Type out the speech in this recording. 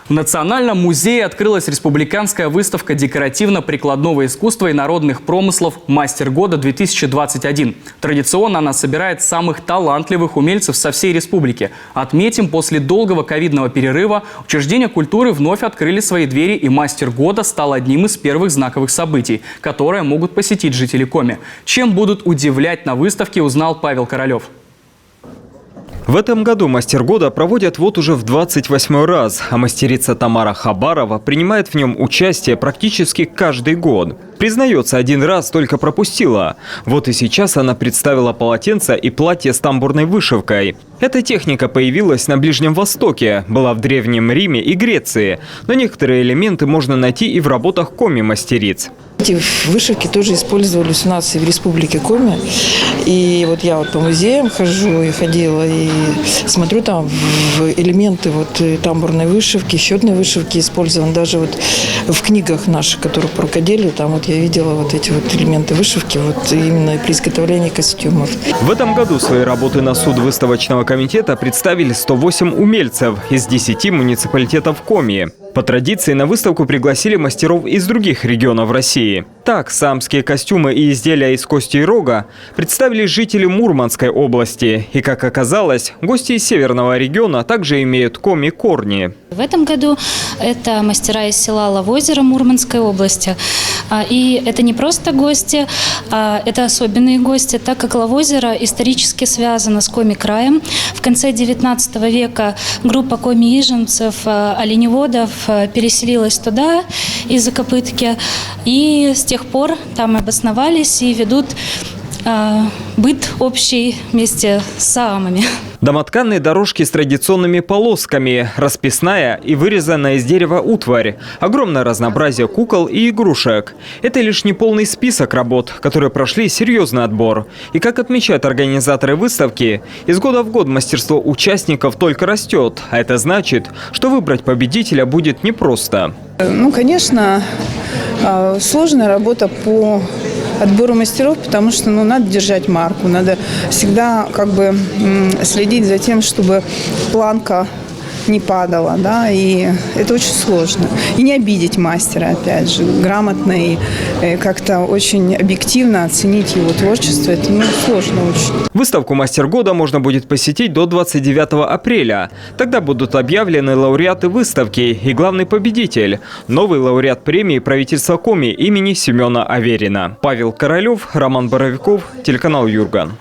В Национальном музее открылась республиканская выставка декоративно-прикладного искусства и народных промыслов «Мастер года-2021». Традиционно она собирает самых талантливых умельцев со всей республики. Отметим, после долгого ковидного перерыва учреждения культуры вновь открыли свои двери, и «Мастер года» стал одним из первых знаковых событий, которые могут посетить жители Коми. Чем будут удивлять на выставке, узнал Павел Королев. В этом году «Мастер года» проводят вот уже в 28-й раз, а мастерица Тамара Хабарова принимает в нем участие практически каждый год. Признается, один раз только пропустила. Вот и сейчас она представила полотенце и платье с тамбурной вышивкой. Эта техника появилась на Ближнем Востоке, была в Древнем Риме и Греции, но некоторые элементы можно найти и в работах коми-мастериц. Эти вышивки тоже использовались у нас и в республике Коми. И вот я по музеям хожу и ходила, и смотрю там в элементы тамбурной вышивки, счетной вышивки использованы. Даже в книгах наших, которые про рукоделие, там я видела эти элементы вышивки, именно при изготовлении костюмов. В этом году свои работы на суд выставочного комитета представили 108 умельцев из 10 муниципалитетов Коми. По традиции на выставку пригласили мастеров из других регионов России. Так, самские костюмы и изделия из кости и рога представили жители Мурманской области. И, как оказалось, гости из северного региона также имеют коми-корни. В этом году это мастера из села Лавозеро Мурманской области. И это не просто гости, а это особенные гости, так как Лавозеро исторически связано с Коми-краем. В конце XIX века группа коми-иженцев, оленеводов переселилась туда, из Закопытки, и с тех пор там обосновались и ведут быт общий вместе с саамами. Домотканные дорожки с традиционными полосками, расписная и вырезанная из дерева утварь, огромное разнообразие кукол и игрушек. Это лишь не полный список работ, которые прошли серьезный отбор. И, как отмечают организаторы выставки, из года в год мастерство участников только растет. А это значит, что выбрать победителя будет непросто. Конечно, сложная работа по отбору мастеров, потому что надо держать марку, надо всегда следить за тем, чтобы планка не падала, и это очень сложно. И не обидеть мастера, опять же, грамотно и как-то очень объективно оценить его творчество, это сложно очень. Выставку «Мастер года» можно будет посетить до 29 апреля. Тогда будут объявлены лауреаты выставки и главный победитель – новый лауреат премии правительства Коми имени Семена Аверина. Павел Королев, Роман Боровиков, телеканал Юрган.